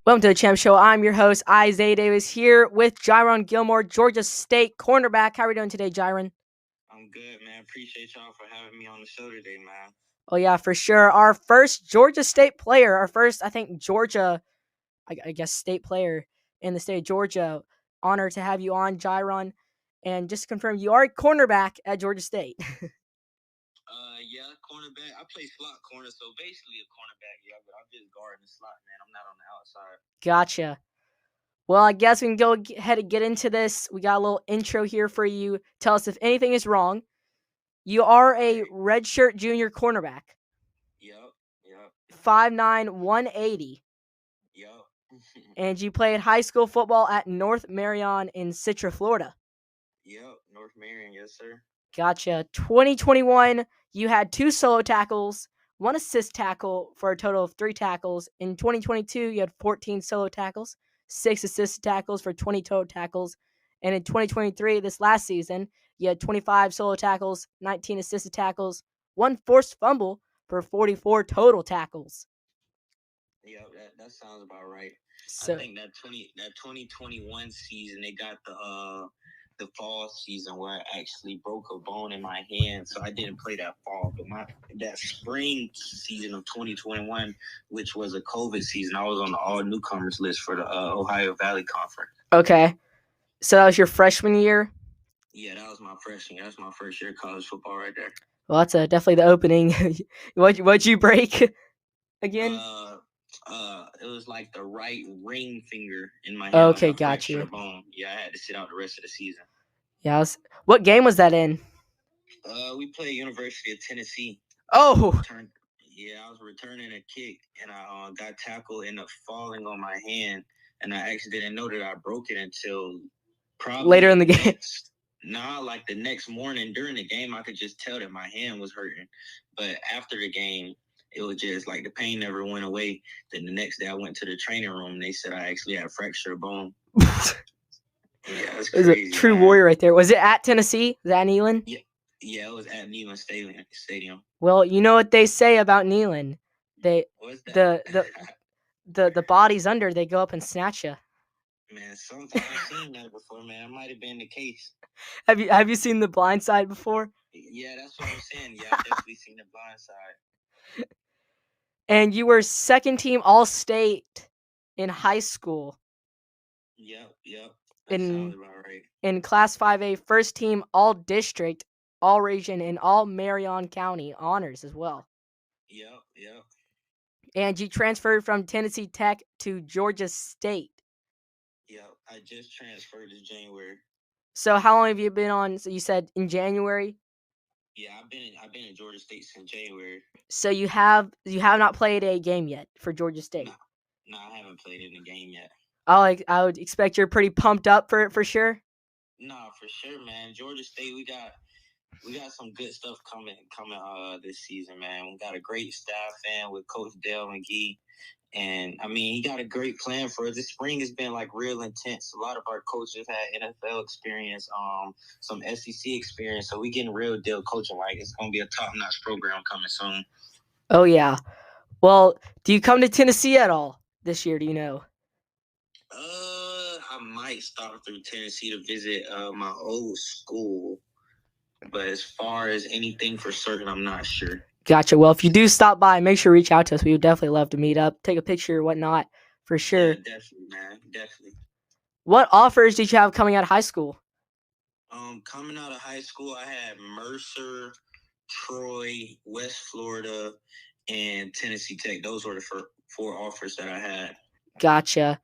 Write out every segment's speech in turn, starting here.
Welcome to the Champ Show. I'm your host, Isaiah Davis, here with Jyron Gilmore, Georgia State cornerback. How are we doing today, Jyron? I'm good, man. Appreciate y'all for having me on the show today, man. Oh, yeah, for sure. Our first Georgia State player, our first, I think, Georgia, I guess, state player in the state of Georgia. Honor to have you on, Jyron. And just to confirm, you are a cornerback at Georgia State. Yeah, cornerback. I play slot corner, so basically a cornerback, yeah, but I'm just guarding the slot, man. I'm not on the outside. Gotcha. Well, I guess we can go ahead and get into this. We got a little intro here for you. Tell us if anything is wrong. You are a redshirt junior cornerback. Yep. 5'9", 180. Yep. And you played high school football at North Marion in Citra, Florida. Yep, North Marion, yes, sir. Gotcha. 2021, you had 2 solo tackles, 1 assist tackle for a total of 3 tackles. In 2022, you had 14 solo tackles, 6 assist tackles for 20 total tackles. And in 2023, this last season, you had 25 solo tackles, 19 assisted tackles, 1 forced fumble for 44 total tackles. Yeah, that sounds about right. So, I think that 2021 season, they got the fall season where I actually broke a bone in my hand, so I didn't play that fall. But that spring season of 2021, which was a COVID season, I was on the all newcomers list for the Ohio Valley Conference. Okay, so that was your freshman year? Yeah, that was my freshman year. That's my first year of college football right there. Well, that's definitely the opening. What'd you break again? It was like the right ring finger in my hand. Okay, got you. Bone. Yeah, I had to sit out the rest of the season. Yeah, what game was that in? We played University of Tennessee. Oh! I was returning a kick, and I got tackled, ended up falling on my hand, and I actually didn't know that I broke it until probably later in the game. Like the next morning during the game, I could just tell that my hand was hurting. But after the game, it was just like the pain never went away. Then the next day I went to the training room and they said I actually had fractured a bone. Yeah, that's crazy. It was a true warrior right there. Was it at Tennessee? Was that Neyland? Yeah, it was at Neyland Stadium. Well, you know what they say about Neyland. What's that? The bodies under, they go up and snatch you. Man, sometimes I've seen that before, man. It might have been the case. Have you seen The Blind Side before? Yeah, that's what I'm saying. Yeah, I've definitely seen The Blind Side. And you were second team All-State in high school. Yep. That sounds about right. In Class 5A, first team All-District, All-Region, and All-Marion County honors as well. Yep. And you transferred from Tennessee Tech to Georgia State. Yep, I just transferred this January. So how long have you been on? So you said in January? Yeah, I've been in Georgia State since January. So you have not played a game yet for Georgia State? No, I haven't played in a game yet. I would expect you're pretty pumped up for it for sure. No, for sure, man. Georgia State, we got some good stuff coming this season, man. We got a great staff and with Coach Dale McGee. And I mean, he got a great plan for us. This spring has been like real intense. A lot of our coaches had NFL experience, some SEC experience. So we getting real deal coaching. Like it's gonna be a top notch program coming soon. Oh yeah. Well, do you come to Tennessee at all this year? Do you know? I might stop through Tennessee to visit my old school, but as far as anything for certain, I'm not sure. Gotcha. Well, if you do stop by, make sure to reach out to us. We would definitely love to meet up, take a picture or whatnot, for sure. Yeah, definitely, man. Definitely. What offers did you have coming out of high school? Coming out of high school, I had Mercer, Troy, West Florida, and Tennessee Tech. Those were the 4 offers that I had. Gotcha.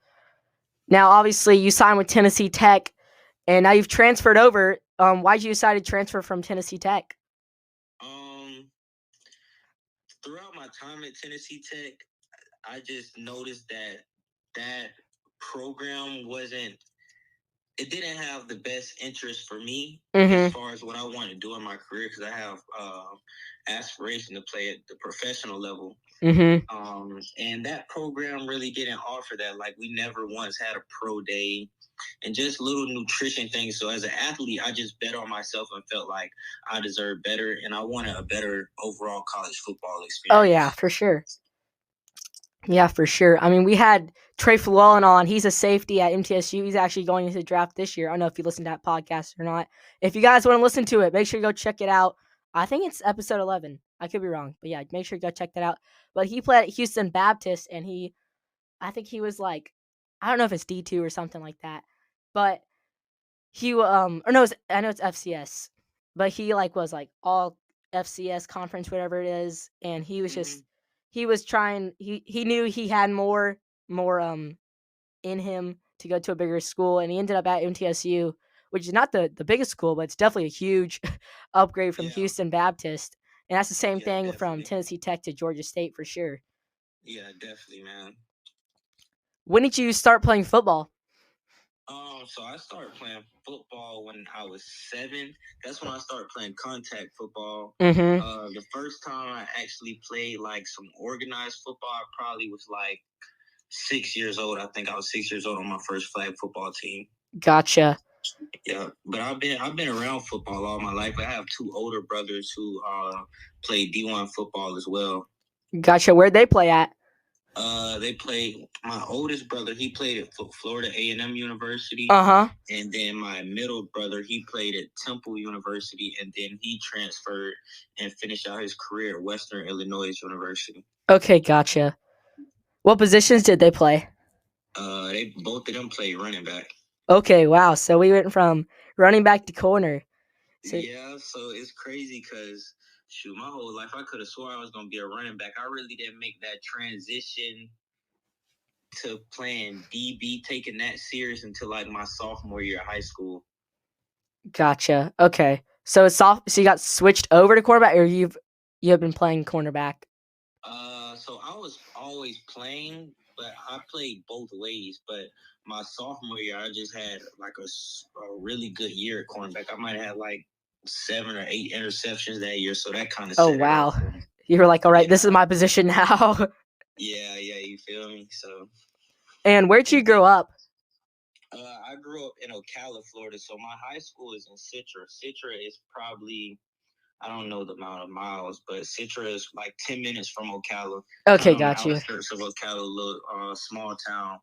Now, obviously, you signed with Tennessee Tech, and now you've transferred over. Why'd you decide to transfer from Tennessee Tech? Throughout my time at Tennessee Tech, I just noticed that program it didn't have the best interest for me as far as what I want to do in my career, because I have aspiration to play at the professional level. And that program really didn't offer that. Like, we never once had a pro day and just little nutrition things. So as an athlete, I just bet on myself and felt like I deserved better, and I wanted a better overall college football experience. Oh yeah, for sure. Yeah, for sure. I mean, we had Trey Flewellen on. He's a safety at MTSU. He's actually going into the draft this year. I don't know if you listened to that podcast or not. If you guys want to listen to it, make sure you go check it out. I think it's episode 11. I could be wrong, but yeah, make sure you go check that out. But he played at Houston Baptist, and I think he was like, I don't know if it's D2 or something like that, but or no, I know it's FCS, but he like was like all FCS conference, whatever it is, and he was just he was trying. He knew he had more in him to go to a bigger school, and he ended up at MTSU, which is not the biggest school, but it's definitely a huge upgrade from Houston Baptist, and that's the same thing from Tennessee Tech to Georgia State for sure. Yeah, definitely, man. When did you start playing football? So I started playing football when I was 7. That's when I started playing contact football. The first time I actually played like some organized football, I probably was like 6 years old. I think I was 6 years old on my first flag football team. Gotcha. Yeah, but I've been around football all my life. I have 2 older brothers who play D1 football as well. Gotcha. Where'd they play at? They played. My oldest brother, he played at Florida A&M University. And then my middle brother, he played at Temple University, and then he transferred and finished out his career at Western Illinois University. Okay, gotcha. What positions did they play? Both of them played running back. Okay, wow. So we went from running back to corner. So it's crazy because shoot, my whole life I could have swore I was gonna be a running back. I really didn't make that transition to playing DB, taking that serious until like my sophomore year of high school. Gotcha. Okay. So so you got switched over to cornerback, or you have been playing cornerback? So I was always playing, but I played both ways. But my sophomore year, I just had like a really good year at cornerback. I might have had like 7 or 8 interceptions that year, so that kind of set it off. You were like, all right, this is my position now. Yeah, you feel me? So. And where'd you grow up? I grew up in Ocala, Florida. So my high school is in Citra. Citra is probably, I don't know the amount of miles, but Citra is like 10 minutes from Ocala. Okay, got you. Outskirts of Ocala, a little small town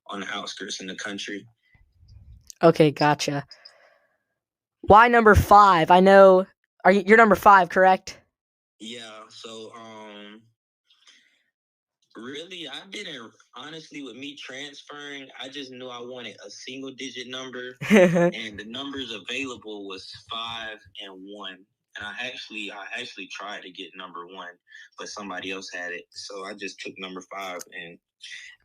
on the outskirts in the country. Okay, gotcha. Why number 5? I know you're number 5, correct? Yeah. So really, I didn't, honestly, with me transferring, I just knew I wanted a single digit number, and the numbers available was 5 and 1. And I actually tried to get number 1, but somebody else had it, so I just took number 5. And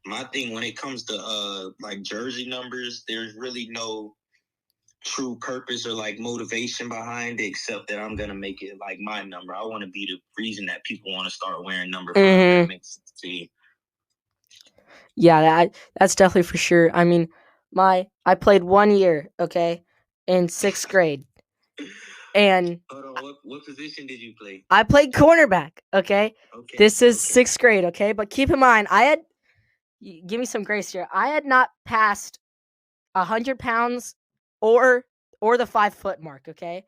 my thing when it comes to like jersey numbers, there's really no true purpose or like motivation behind it, except that I'm gonna make it like my number. I want to be the reason that people want to start wearing number 5. That makes sense to you. Yeah, that's definitely for sure. I mean, I played 1 year, okay, in 6th grade. And hold on, what position did you play? I played cornerback, okay? This is 6th grade, okay? But keep in mind, give me some grace here. I had not passed 100 pounds or the 5-foot mark, okay?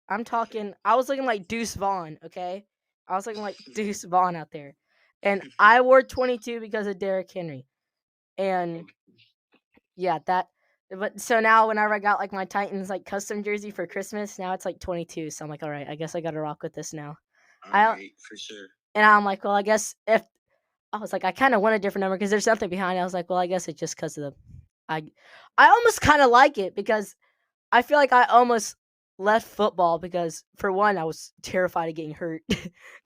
I'm talking, I was looking like Deuce Vaughn, okay? I was looking like Deuce Vaughn out there. And I wore 22 because of Derrick Henry. And yeah, but so now whenever I got like my Titans like custom jersey for Christmas, now it's like 22. So I'm like, all right, I guess I got to rock with this now. All right, for sure. And I'm like, well, I guess if I was like, I kind of want a different number because there's nothing behind it. I was like, well, I guess it's just because of I almost kind of like it because I feel like I almost left football because for one, I was terrified of getting hurt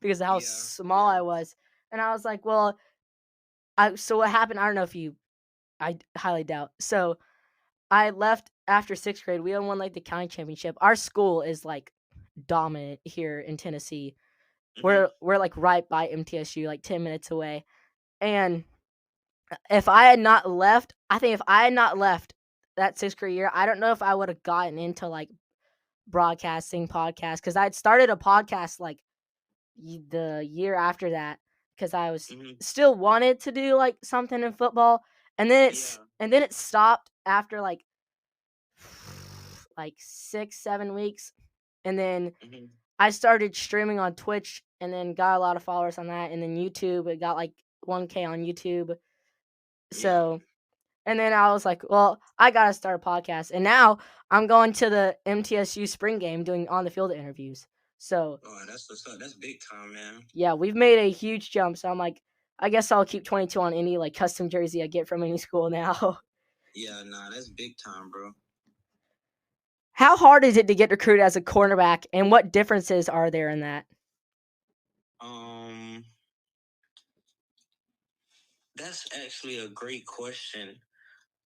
because of how small I was. And I was like, well, so what happened? I don't know if I highly doubt. So I left after 6th grade. We won like the county championship. Our school is like dominant here in Tennessee. We're like right by MTSU, like 10 minutes away. And if I had not left, that 6th grade year, I don't know if I would have gotten into like broadcasting podcast because I'd started a podcast like the year after that because I was still wanted to do like something in football, and then it stopped after like 6-7 weeks, and then I started streaming on Twitch and then got a lot of followers on that, and then YouTube, it got like 1K on YouTube. So, and then I was like, well, I got to start a podcast. And now I'm going to the MTSU spring game doing on the field interviews. So, that's what's up. That's big time, man. Yeah, we've made a huge jump. So I'm like, I guess I'll keep 22 on any like custom jersey I get from any school now. Yeah, nah, that's big time, bro. How hard is it to get recruited as a cornerback, and what differences are there in that? That's actually a great question.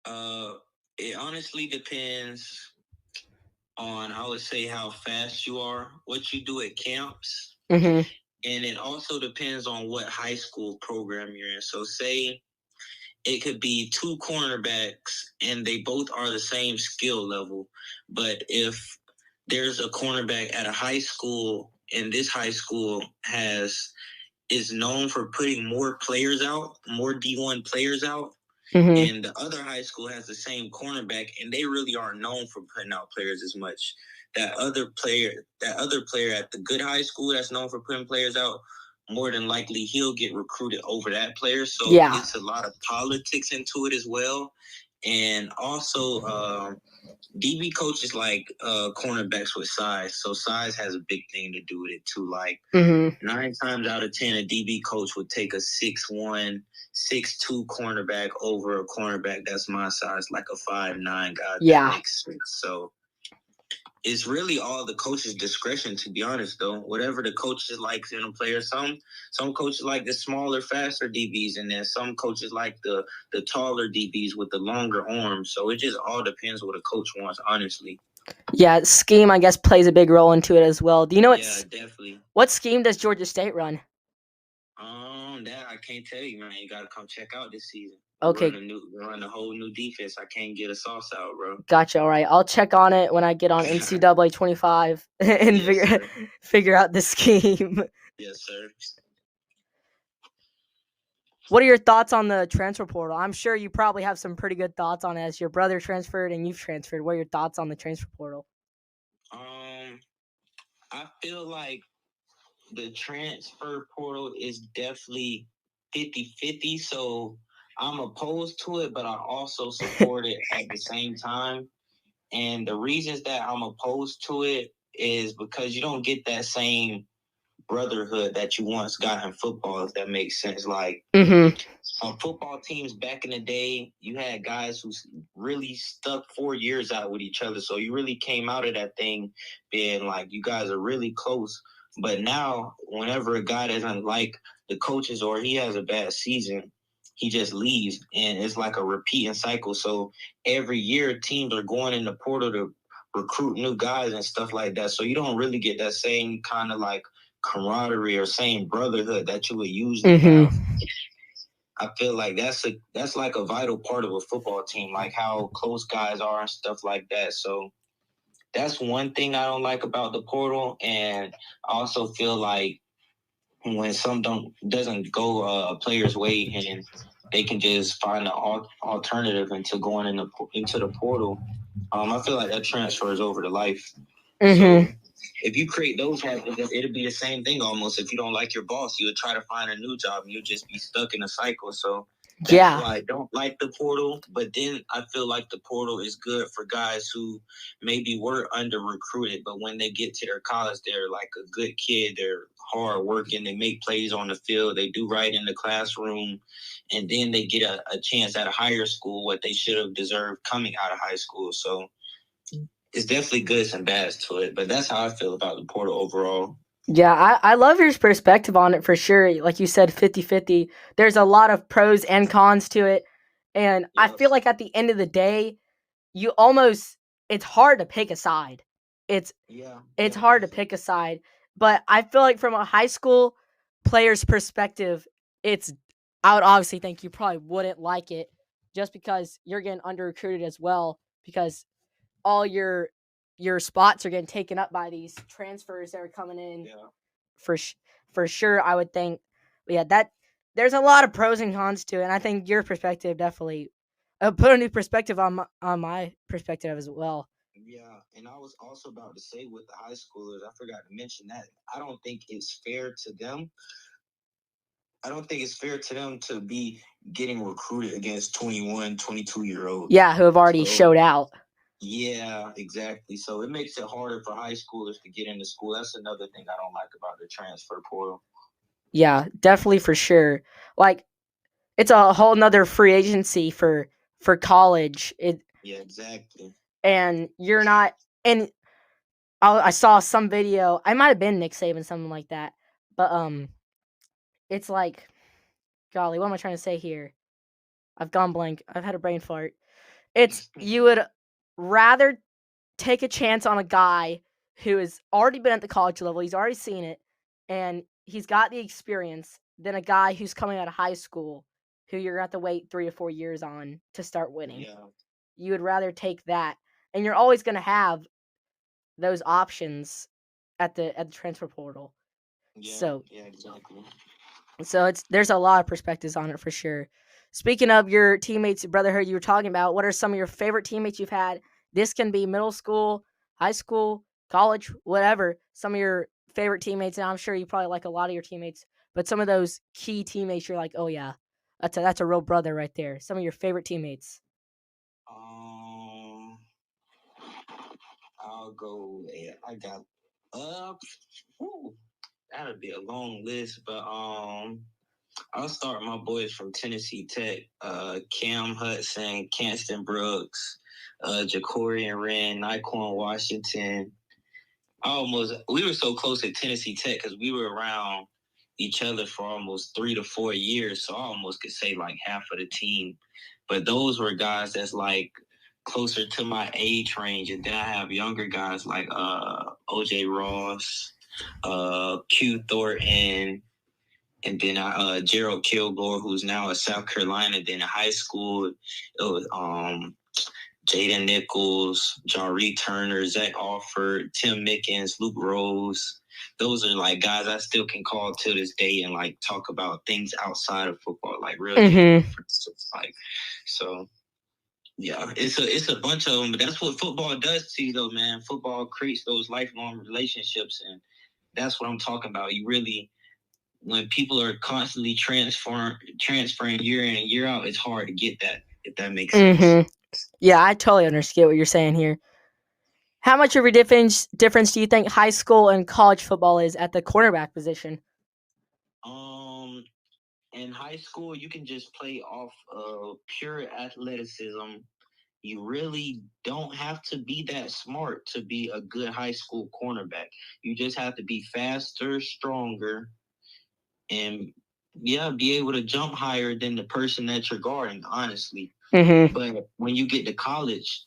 It honestly depends on, I would say, how fast you are, what you do at camps, Mm-hmm. and it also depends on what high school program you're in. So, say it could be two cornerbacks and they both are the same skill level, but if there's a cornerback at a high school and this high school is known for putting more players out, more D1 players out, Mm-hmm. and the other high school has the same cornerback and they really aren't known for putting out players as much. That other player at the good high school that's known for putting players out, more than likely he'll get recruited over that player. So it's a lot of politics into it as well. And also, DB coaches like cornerbacks with size. So size has a big thing to do with it too. Like 9 times out of 10, a DB coach would take a 6'1", 6'2" cornerback over a cornerback that's my size, like a 5'9" guy. That makes sense. So it's really all the coach's discretion, to be honest, though. Whatever the coaches like in a player. Some coaches like the smaller, faster DBs, and then some coaches like the taller DBs with the longer arms. So it just all depends what a coach wants, honestly. Yeah, scheme, I guess, plays a big role into it as well. Do you know definitely. What scheme does Georgia State run? That I can't tell you, man. You gotta come check out this season. Okay. We're running a whole new defense. I can't get a sauce out, bro. Gotcha. All right, I'll check on it when I get on NCAA 25 and figure out the scheme. Yes, sir. What are your thoughts on the transfer portal? I'm sure you probably have some pretty good thoughts on it as your brother transferred and you've transferred. What are your thoughts on the transfer portal? I feel like the transfer portal is definitely 50-50. So I'm opposed to it, but I also support it at the same time. And the reasons that I'm opposed to it is because you don't get that same brotherhood that you once got in football, if that makes sense. Like on football teams back in the day, you had guys who really stuck 4 years out with each other. So you really came out of that thing being like, you guys are really close. But now, whenever a guy doesn't like the coaches or he has a bad season, he just leaves. And it's like a repeating cycle. So every year, teams are going in the portal to recruit new guys and stuff like that. So you don't really get that same kind of like camaraderie or same brotherhood that you would usually have. I feel like that's like a vital part of a football team, like how close guys are and stuff like that. So that's one thing I don't like about the portal. And I also feel like when some doesn't go a player's way and they can just find an alternative into going into the portal, I feel like that transfers over to life. So if you create those habits, it'll be the same thing almost. If you don't like your boss, you would try to find a new job and you'll just be stuck in a cycle. So that's why I don't like the portal. But then I feel like the portal is good for guys who maybe were under recruited, but when they get to their college, they're like a good kid. They're hard working. They make plays on the field. They do right in the classroom. And then they get a chance at a higher school, what they should have deserved coming out of high school. So it's definitely goods and bads to it, but that's how I feel about the portal overall. Yeah, I love your perspective on it for sure. Like you said, 50-50. There's a lot of pros and cons to it. And I feel like at the end of the day, it's hard to pick a side. It's hard to pick a side. But I feel like from a high school player's perspective, I would obviously think you probably wouldn't like it just because you're getting under recruited as well, because all your spots are getting taken up by these transfers that are coming in. For sure, I would think. But yeah, there's a lot of pros and cons to it, and I think your perspective definitely put a new perspective on my perspective as well. Yeah, and I was also about to say with the high schoolers, I forgot to mention that I don't think it's fair to them. I don't think it's fair to them to be getting recruited against 21, 22-year-olds. Yeah, who have already showed out. Yeah, exactly. So it makes it harder for high schoolers to get into school. That's another thing I don't like about the transfer portal. Yeah, definitely for sure. Like, it's a whole nother free agency for college. Yeah, exactly. And you're not. And I saw some video. I might have been Nick Saban, something like that. But it's like, golly, what am I trying to say here? I've gone blank. I've had a brain fart. It's you would rather take a chance on a guy who has already been at the college level. He's already seen it, and he's got the experience than a guy who's coming out of high school who you're going to have to wait 3 to 4 years on to start winning. Yeah. You would rather take that, and you're always going to have those options at the transfer portal. Yeah, exactly. So there's a lot of perspectives on it for sure. Speaking of your teammates, brotherhood, you were talking about, what are some of your favorite teammates you've had? This can be middle school, high school, college, whatever. Some of your favorite teammates, and I'm sure you probably like a lot of your teammates, but some of those key teammates, you're like, oh yeah, that's a real brother right there. Some of your favorite teammates. I'll go. I got that'll be a long list, but I'll start my boys from Tennessee Tech. Cam Hudson, Canston Brooks, Jacorian Wren, Nyquan Washington. We were so close at Tennessee Tech because we were around each other for almost 3 to 4 years, so I almost could say like half of the team. But those were guys that's like closer to my age range, and then I have younger guys like OJ Ross, Q Thornton, and then Gerald Kilgore, who's now at South Carolina. Then in high school, it was Jaden Nichols, Jaree Turner, Zach Alford, Tim Mickens, Luke Rose. Those are like guys I still can call to this day and like talk about things outside of football, like real differences. Like, so yeah, it's a bunch of them, but that's what football does to you, though, man. Football creates those lifelong relationships, and that's what I'm talking about. You really, when people are constantly transferring year in and year out, it's hard to get that, if that makes sense. Yeah, I totally understand what you're saying here. How much of a difference do you think high school and college football is at the cornerback position? In high school, you can just play off of pure athleticism. You really don't have to be that smart to be a good high school cornerback. You just have to be faster, stronger, and be able to jump higher than the person that you're guarding, honestly. But when you get to college,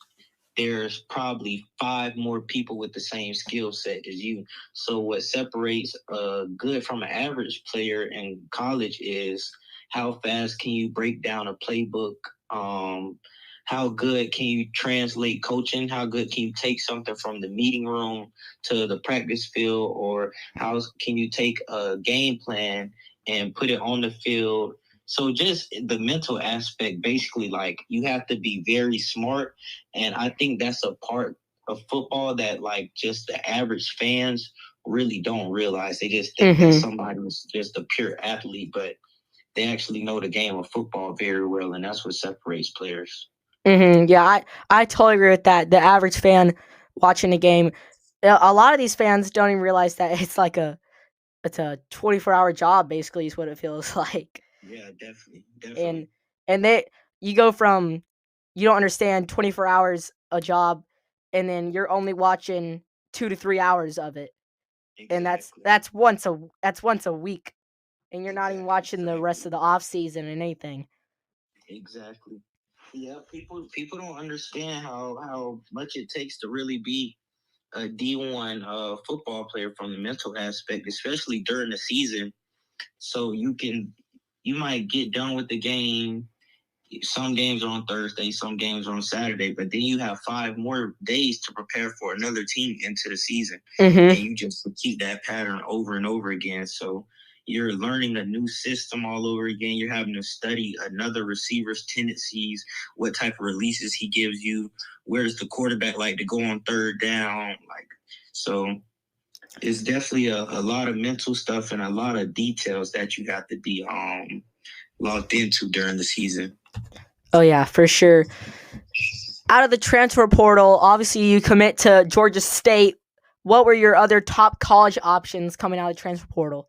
there's probably 5 more people with the same skill set as you. So what separates a good from an average player in college is how fast can you break down a playbook? How good can you translate coaching? How good can you take something from the meeting room to the practice field? Or how can you take a game plan and put it on the field? So just the mental aspect, basically, like you have to be very smart. And I think that's a part of football that like just the average fans really don't realize. They just think that somebody was just a pure athlete, but they actually know the game of football very well, and that's what separates players. Yeah, I totally agree with that. The average fan watching the game, a lot of these fans don't even realize that it's a 24-hour job, basically, is what it feels like. Yeah, definitely. And you go from, you don't understand 24 hours a job, and then you're only watching 2 to 3 hours of it. Exactly. And that's once a week, and you're not even watching the rest of the off season and anything. Exactly. Yeah, people don't understand how much it takes to really be a D1 football player from the mental aspect, especially during the season. So you might get done with the game. Some games are on Thursday, some games are on Saturday, but then you have 5 more days to prepare for another team into the season. And you just repeat that pattern over and over again. So you're learning a new system all over again. You're having to study another receiver's tendencies, what type of releases he gives you, where does the quarterback like to go on third down, like, so It's definitely a lot of mental stuff and a lot of details that you have to be locked into during the season. Oh yeah, for sure. Out of the transfer portal, obviously you commit to Georgia State. What were your other top college options coming out of the transfer portal?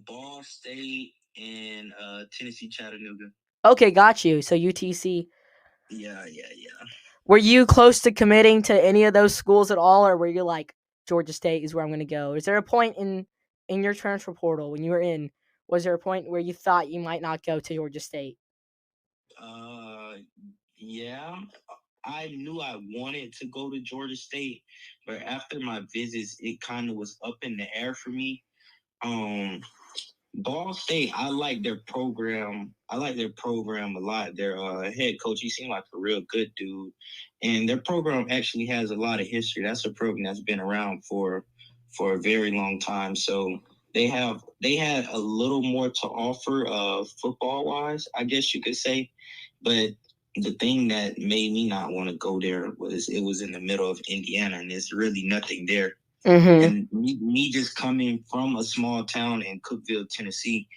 Ball State and Tennessee Chattanooga. Okay, got you. So UTC. Yeah. Were you close to committing to any of those schools at all, or were you like Georgia State is where I'm going to go? Is there a point in your transfer portal when you were in? Was there a point where you thought you might not go to Georgia State? Yeah. I knew I wanted to go to Georgia State, but after my visits, it kind of was up in the air for me. Um, Ball State, I like their program. I like their program a lot. Their head coach, he seemed like a real good dude, and their program actually has a lot of history. That's a program that's been around for a very long time. So they had a little more to offer, football wise, I guess you could say. But the thing that made me not want to go there was it was in the middle of Indiana, and there's really nothing there. Mm-hmm. And me just coming from a small town in Cookeville, Tennessee,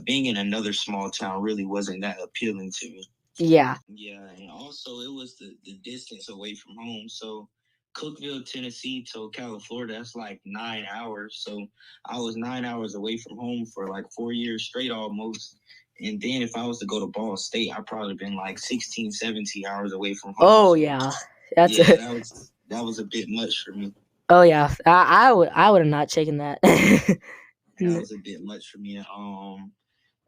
being in another small town really wasn't that appealing to me. Yeah. Yeah, and also it was the distance away from home. So Cookeville, Tennessee to Ocala, Florida, that's like 9 hours. So I was 9 hours away from home for like 4 years straight almost. And then if I was to go to Ball State, I'd probably been like 16, 17 hours away from home. Oh so, yeah, that's yeah, that was a bit much for me. Oh yeah, I would have not taken that. That was a bit much for me.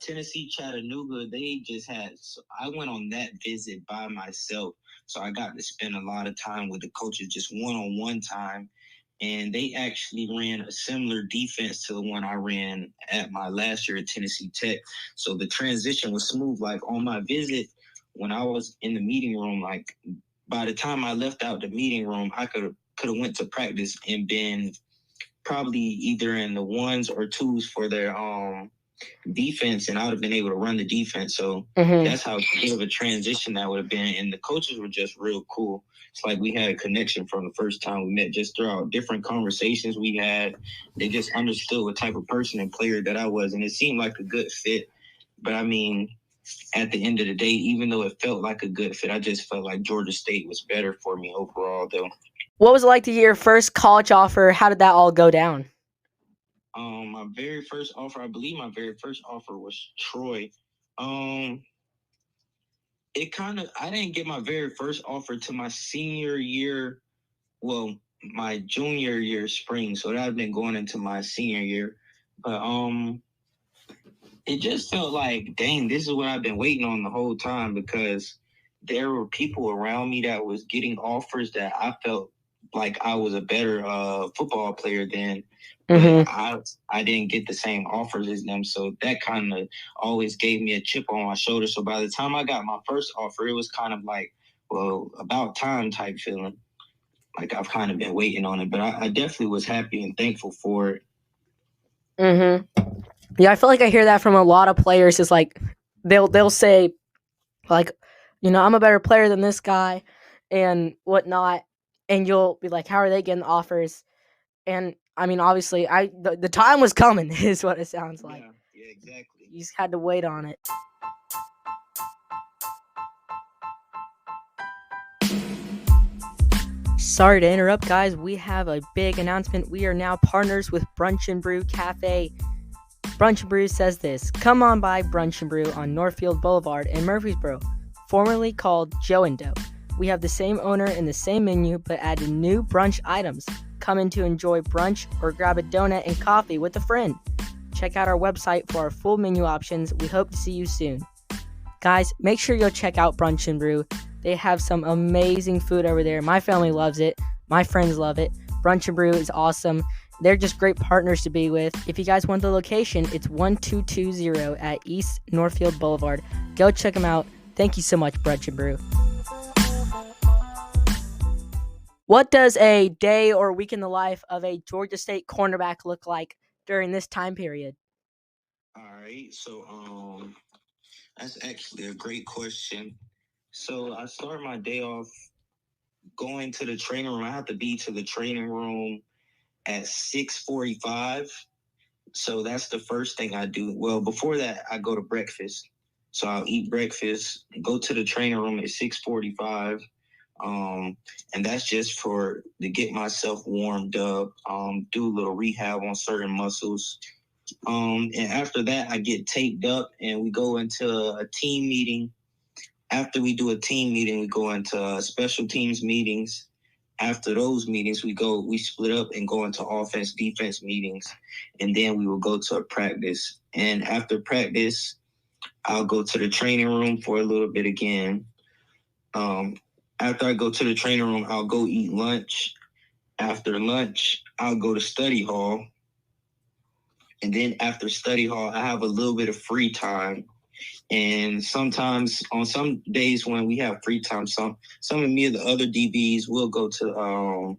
Tennessee Chattanooga, they just had. So I went on that visit by myself, so I got to spend a lot of time with the coaches, just one-on-one time. And they actually ran a similar defense to the one I ran at my last year at Tennessee Tech. So the transition was smooth. Like on my visit, when I was in the meeting room, like by the time I left out the meeting room, I could have went to practice and been probably either in the ones or twos for their defense, and I would have been able to run the defense. So that's how big of a transition that would have been. And the coaches were just real cool. It's like we had a connection from the first time we met, just throughout different conversations we had. They just understood what type of person and player that I was, and it seemed like a good fit. But I mean, at the end of the day, even though it felt like a good fit, I just felt like Georgia State was better for me overall, though. What was it like to get your first college offer? How did that all go down? My very first offer, I believe my very first offer was Troy. It kind of, I didn't get my very first offer to my senior year. Well, my junior year spring. So that had been going into my senior year. But it just felt like, dang, this is what I've been waiting on the whole time, because there were people around me that was getting offers that I felt like I was a better football player than, but I didn't get the same offers as them. So that kind of always gave me a chip on my shoulder. So by the time I got my first offer, it was kind of like, well, about time type feeling. Like I've kind of been waiting on it, but I definitely was happy and thankful for it. Yeah, I feel like I hear that from a lot of players. Is like they'll say like, I'm a better player than this guy, and whatnot, and you'll be like, how are they getting offers? And I mean, obviously, the time was coming, is what it sounds like. Yeah, exactly. You just had to wait on it. Sorry to interrupt, guys. We have a big announcement. We are now partners with Brunch and Brew Cafe. Brunch and Brew says this: come on by Brunch and Brew on Northfield Boulevard in Murfreesboro, formerly called Joe and Dough. We have the same owner and the same menu, but added new brunch items. Come in to enjoy brunch or grab a donut and coffee with a friend. Check out our website for our full menu options. We hope to see you soon. Guys, make sure you'll check out Brunch and Brew. They have some amazing food over there. My family loves it. My friends love it. Brunch and Brew is awesome. They're just great partners to be with. If you guys want the location, it's 1220 at East Northfield Boulevard. Go check them out. Thank you so much, Brunch and Brew. What does a day or week in the life of a Georgia State cornerback look like during this time period? All right, so that's actually a great question. So I start my day off going to the training room. I have to be to the training room at 6:45. So that's the first thing I do. Well, before that, I go to breakfast. So I'll eat breakfast, go to the training room at 6:45. And that's just to get myself warmed up, do a little rehab on certain muscles. And after that, I get taped up and we go into a team meeting. After we do a team meeting, we go into special teams meetings. After those meetings, we split up and go into offense, defense meetings. And then we will go to a practice. And after practice, I'll go to the training room for a little bit again. After I go to the training room, I'll go eat lunch. After lunch, I'll go to study hall. And then after study hall, I have a little bit of free time. And sometimes on some days when we have free time, some of me and the other DBs will go to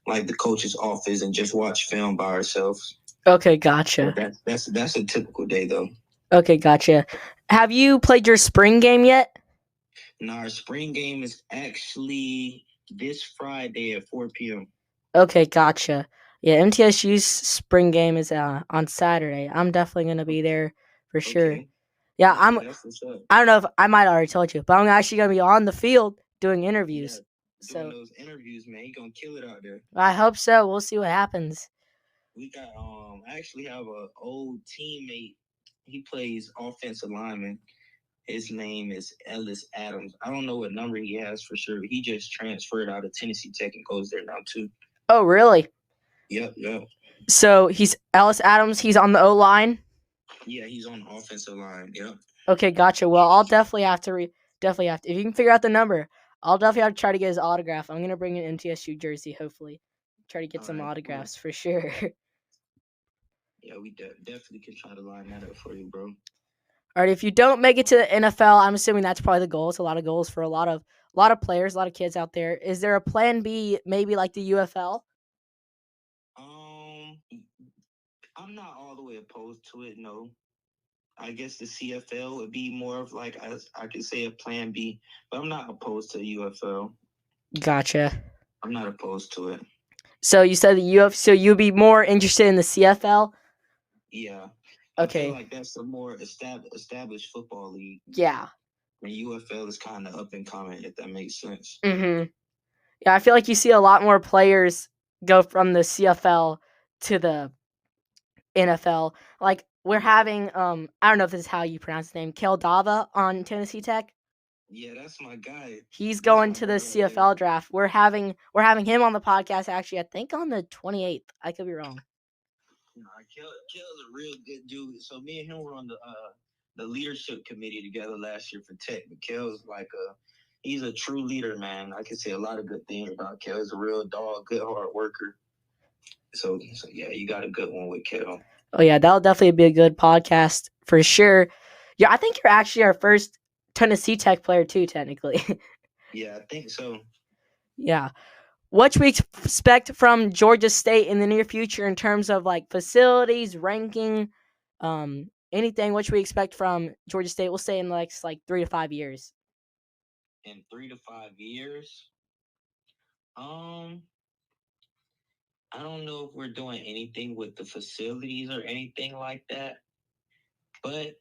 like the coach's office and just watch film by ourselves. Okay, gotcha. That's a typical day though. Okay, gotcha. Have you played your spring game yet? No, our spring game is actually this Friday at 4 p.m. Okay, gotcha. Yeah, MTSU's spring game is on Saturday. I'm definitely gonna be there for sure. Okay. Yeah, Okay, that's what's up. I don't know if I might already told you, but I'm actually gonna be on the field doing interviews. Yeah, doing those interviews, man. You gonna kill it out there. I hope so. We'll see what happens. We got I actually have a old teammate. He plays offensive lineman. His name is Ellis Adams. I don't know what number he has for sure. He just transferred out of Tennessee Tech and goes there now too. Oh, really? Yep. So he's Ellis Adams. He's on the O line. Yeah, he's on the offensive line. Yep. Okay, gotcha. Well, I'll definitely have to if you can figure out the number, I'll definitely have to try to get his autograph. I'm gonna bring an MTSU jersey. Hopefully, try to get some autographs for sure. Yeah, we definitely can try to line that up for you, bro. All right, if you don't make it to the NFL, I'm assuming that's probably the goal. It's a lot of goals for a lot of players, a lot of kids out there. Is there a plan B, maybe like the UFL? I'm not all the way opposed to it. No, I guess the CFL would be more of like I could say a plan B, but I'm not opposed to UFL. Gotcha. I'm not opposed to it. So you said so you'd be more interested in the CFL? Yeah. Okay. I feel like that's a more established football league. Yeah. And UFL is kind of up and coming, if that makes sense. Mm-hmm. Yeah, I feel like you see a lot more players go from the CFL to the NFL. Like we're having I don't know if this is how you pronounce his name, Keldava on Tennessee Tech. Yeah, that's my guy. He's going to the CFL draft. We're having him on the podcast actually, I think on the 28th. I could be wrong. Nah, Kel's a real good dude. So me and him were on the leadership committee together last year for Tech. But Kel's he's a true leader, man. I can say a lot of good things about Kel. He's a real dog, good hard worker. So yeah, you got a good one with Kel. Oh yeah, that'll definitely be a good podcast for sure. Yeah, I think you're actually our first Tennessee Tech player too, technically. Yeah, I think so. Yeah. What should we expect from Georgia State in the near future in terms of like facilities, ranking, anything? What should we expect from Georgia State? We'll say in the next like 3 to 5 years. In 3 to 5 years, I don't know if we're doing anything with the facilities or anything like that, but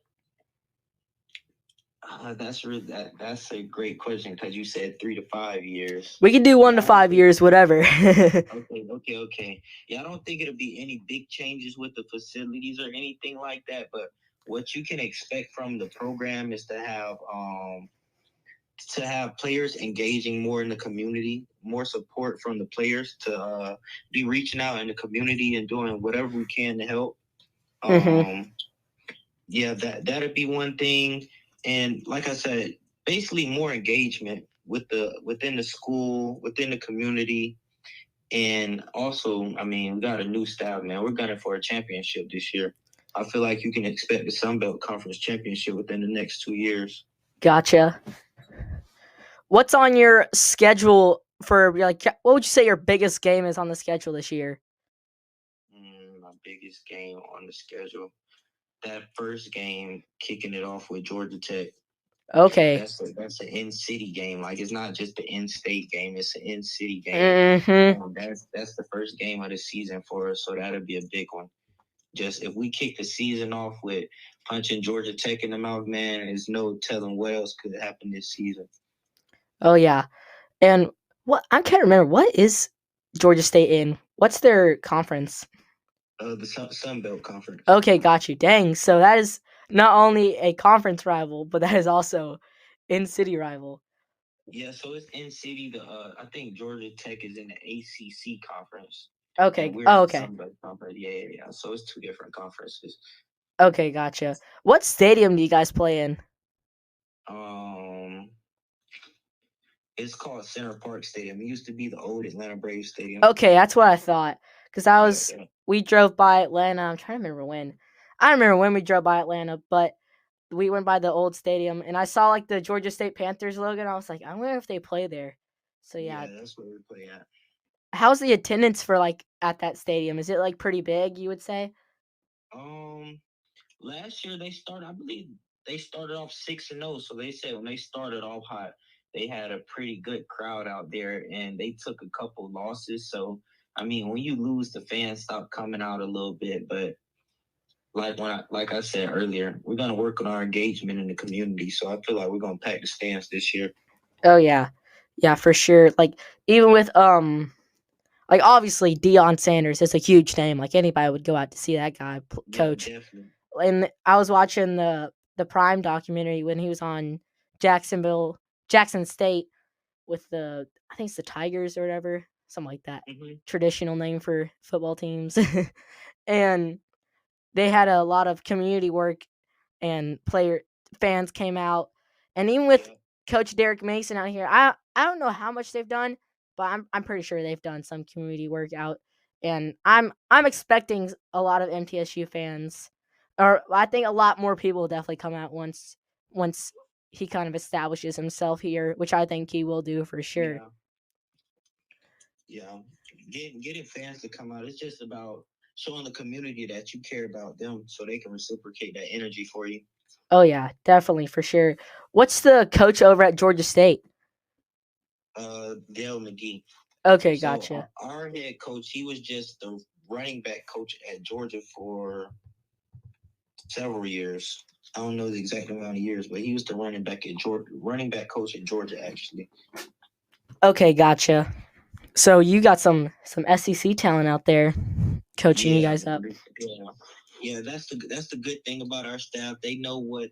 that's a great question because you said 3 to 5 years. We could do 1 to 5 years, whatever. Okay. Yeah, I don't think it'll be any big changes with the facilities or anything like that. But what you can expect from the program is to have players engaging more in the community, more support from the players to be reaching out in the community and doing whatever we can to help. Yeah, that'd be one thing. And like I said, basically more engagement within the school, within the community. And also, I mean, we got a new staff, man. We're gunning for a championship this year. I feel like you can expect the Sun Belt Conference championship within the next 2 years. Gotcha. What's on your schedule for like? What would you say your biggest game is on the schedule this year? My biggest game on the schedule. That first game, kicking it off with Georgia Tech. Okay. That's an in-city game. Like, it's not just the in-state game; it's an in-city game. Mm-hmm. That's the first game of the season for us, so that'll be a big one. Just if we kick the season off with punching Georgia Tech in the mouth, man, there's no telling what else could happen this season. Oh yeah. And what I can't remember, what is Georgia State in? What's their conference? The Sun Belt Conference. Okay, got you. Dang. So that is not only a conference rival, but that is also in-city rival. Yeah, so it's in city. I think Georgia Tech is in the ACC conference. Okay. And we're Oh, in the okay. Sun Belt Conference. Yeah. So it's two different conferences. Okay, gotcha. What stadium do you guys play in? It's called Center Park Stadium. It used to be the old Atlanta Braves Stadium. Okay, that's what I thought. Because we drove by Atlanta. I'm trying to remember when. I don't remember when we drove by Atlanta, but we went by the old stadium and I saw like the Georgia State Panthers logo and I was like, I wonder if they play there. So yeah. That's where we play at. How's the attendance for like at that stadium? Is it like pretty big, you would say? Last year I believe they started off 6-0. So they said when they started off hot, they had a pretty good crowd out there and they took a couple losses. So I mean, when you lose, the fans stop coming out a little bit, but like I said earlier, we're gonna work on our engagement in the community. So I feel like we're gonna pack the stands this year. Oh yeah. Yeah, for sure. Like even with like obviously Deion Sanders is a huge name. Like anybody would go out to see that guy coach. Yeah, definitely. And I was watching the Prime documentary when he was on Jackson State with I think it's the Tigers or whatever, something like that. Mm-hmm. Traditional name for football teams. And they had a lot of community work and fans came out. And even with Coach Derek Mason out here, I don't know how much they've done, but I'm pretty sure they've done some community work out. And I'm expecting a lot of MTSU fans, or I think a lot more people will definitely come out once he kind of establishes himself here, which I think he will do for sure. Yeah. Getting fans to come out, it's just about showing the community that you care about them so they can reciprocate that energy for you. Oh yeah, definitely for sure. What's the coach over at Georgia State? Dale McGee. Okay, gotcha. Our head coach, he was just the running back coach at Georgia for several years. I don't know the exact amount of years, but he was the running back coach at Georgia, actually. Okay, gotcha. So you got some SEC talent out there coaching you guys up. Yeah, that's the good thing about our staff. They know what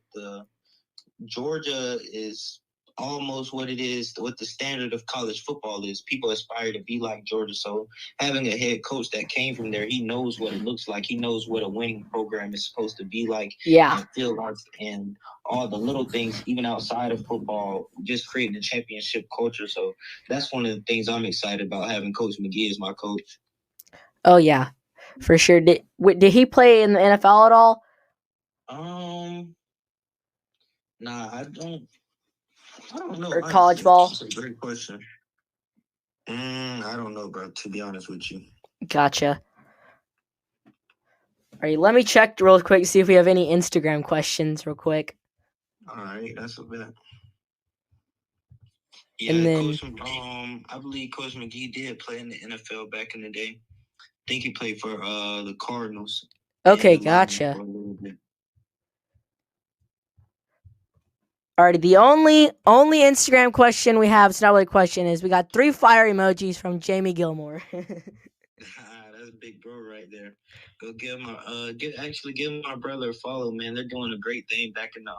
Georgia is almost what it is, what the standard of college football is. People aspire to be like Georgia. So having a head coach that came from there, he knows what it looks like. He knows what a winning program is supposed to be like. Yeah. And feel like, and all the little things, even outside of football, just creating a championship culture. So that's one of the things I'm excited about, having Coach McGee as my coach. Oh yeah, for sure. Did he play in the NFL at all? Nah, I don't know. Or college ball? That's a great question. I don't know, bro, to be honest with you. Gotcha. All right, let me check real quick to see if we have any Instagram questions real quick. All right, that's a bet. Yeah, and then, Coach, I believe Coach McGee did play in the NFL back in the day. I think he played for the Cardinals. Okay, gotcha. Alrighty, the only Instagram question we have, it's not really a question, is we got 3 fire emojis from Jamie Gilmore. That's a big bro right there. Go give my brother a follow, man. They're doing a great thing back in the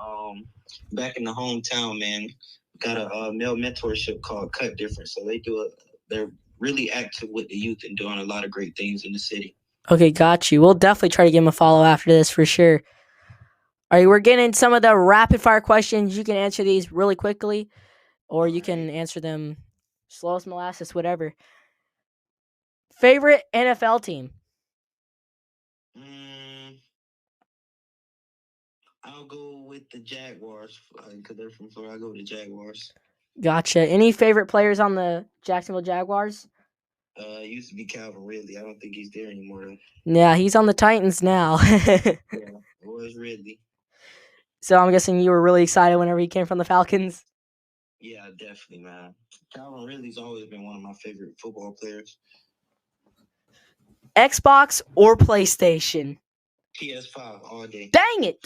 hometown, man. Got a male mentorship called Cut Different, so they're really active with the youth and doing a lot of great things in the city. Okay, got you. We'll definitely try to give him a follow after this for sure. All right, we're getting some of the rapid fire questions. You can answer these really quickly, or you can answer them slow as molasses, whatever. Favorite NFL team? I'll go with the Jaguars because they're from Florida. I'll go with the Jaguars. Gotcha. Any favorite players on the Jacksonville Jaguars? Used to be Calvin Ridley. I don't think he's there anymore, though. Yeah, he's on the Titans now. Yeah, it was Ridley. So I'm guessing you were really excited whenever he came from the Falcons. Yeah, definitely, man. Calvin Ridley's always been one of my favorite football players. Xbox or PlayStation? PS5 all day. Dang it!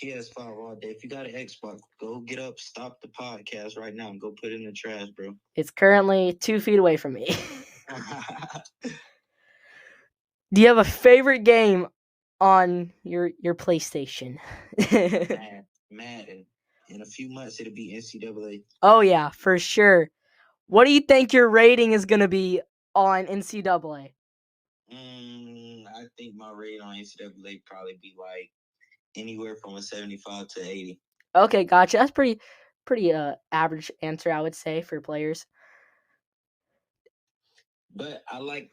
PS5 all day. If you got an Xbox, go get up, stop the podcast right now, and go put it in the trash, bro. It's currently 2 feet away from me. Do you have a favorite game on your PlayStation? Madden. In a few months, it'll be NCAA. Oh, yeah, for sure. What do you think your rating is going to be on NCAA? I think my rating on NCAA probably be like anywhere from a 75 to 80. Okay, gotcha. That's pretty average answer, I would say, for players. But I like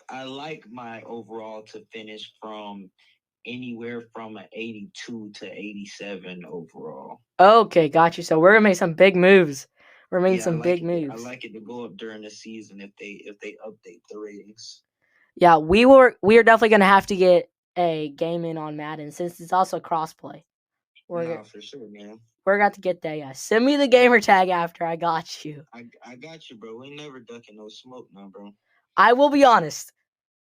my overall to finish from anywhere from an 82 to 87 overall. Okay, gotcha. So we're gonna make some big moves. We're making some big moves. I like it to go up during the season if they update the ratings. Yeah, we are definitely gonna have to get a game in on Madden since it's also crossplay. For sure, man. We're got to get that. Yeah, send me the gamer tag after. I got you. I got you, bro. We never ducking no smoke now, bro. I will be honest.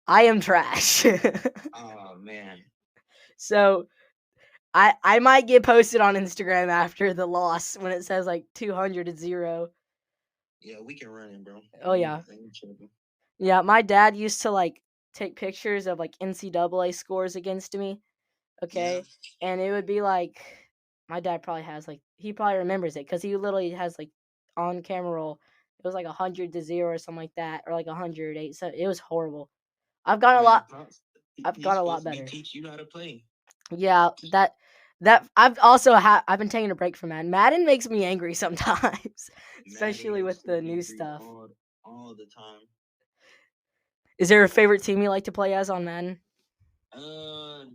I am trash. Oh man. So I might get posted on Instagram after the loss when it says like 200-0. Yeah, we can run it, bro. Oh yeah. Yeah, my dad used to like take pictures of like NCAA scores against me. Okay. Yeah. And it would be like my dad probably has like he probably remembers it because he literally has like on camera roll. It was like 100-0 or something like that, or like 108. So it was horrible. I've gotten a lot better. Teach you how to play. Yeah, that I've also I've been taking a break from Madden. Madden makes me angry sometimes, especially with the new stuff. All the time. Is there a favorite team you like to play as on Madden? I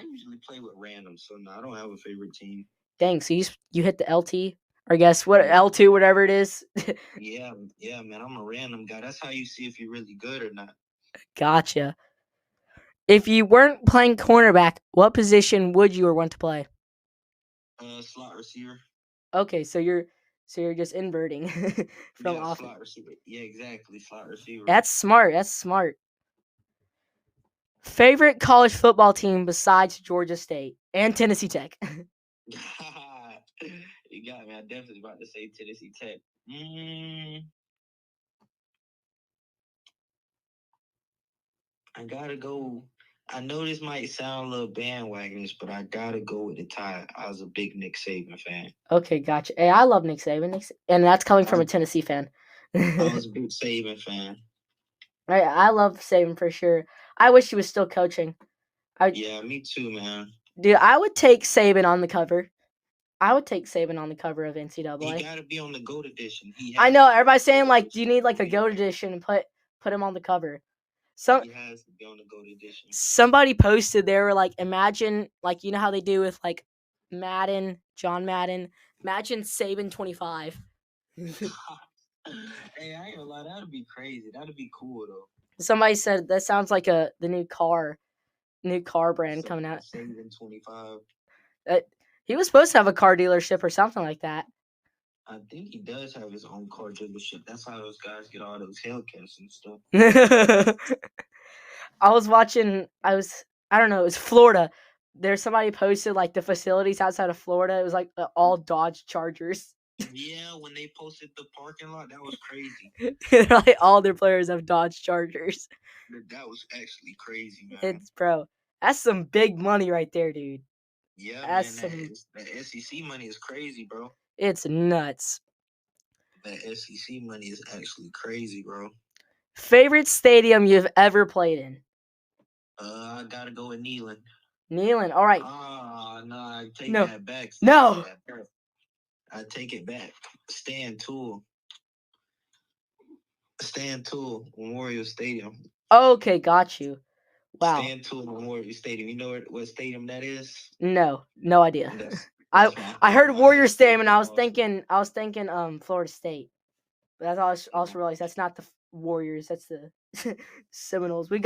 usually play with random, so no, I don't have a favorite team. Dang, so you hit the LT? Or guess what, L2, whatever it is? Yeah, man, I'm a random guy. That's how you see if you're really good or not. Gotcha. If you weren't playing cornerback, what position would you or want to play? Slot receiver. Okay, so you're just inverting from offense. Slot receiver. Yeah, exactly, slot receiver. That's smart. Favorite college football team besides Georgia State and Tennessee Tech? You got me. I definitely about to say Tennessee Tech. I gotta go. I know this might sound a little bandwagonish, but I gotta go with the Tide. I was a big Nick Saban fan. Okay, gotcha. Hey, I love Nick Saban, and that's coming from a Tennessee fan. I was a big Saban fan. I love Saban for sure. I wish he was still coaching. Yeah, me too, man. Dude, I would take Saban on the cover. I would take Saban on the cover of NCAA. He gotta be on the GOAT edition. I know everybody's saying like, do you need like a GOAT edition and put him on the cover? He has to be on the GOAT edition. Somebody posted they were like, imagine like you know how they do with like Madden, John Madden. Imagine Saban 25. Hey, I ain't gonna lie, that'd be crazy. That'd be cool though. Somebody said that sounds like the new car brand coming out. Saban 25. He was supposed to have a car dealership or something like that. I think he does have his own car dealership. That's how those guys get all those Hellcats and stuff. I don't know, it was Florida. There's somebody posted like the facilities outside of Florida. It was like all Dodge Chargers. Yeah, when they posted the parking lot, that was crazy. Like all their players have Dodge Chargers. That was actually crazy, man. Bro, that's some big money right there, dude. Yeah, man, that SEC money is crazy, bro. It's nuts. That SEC money is actually crazy, bro. Favorite stadium you've ever played in? I gotta go with Neyland. Neyland, all right. No, I take that back. No. I take it back. Stan Tool, Memorial Stadium. Okay, got you. Wow. Stan Tool Memorial Stadium. You know what stadium that is? No idea. I heard Warrior Stadium and I was thinking Florida State. But that's I also realized that's not the Warriors, that's the Seminoles. We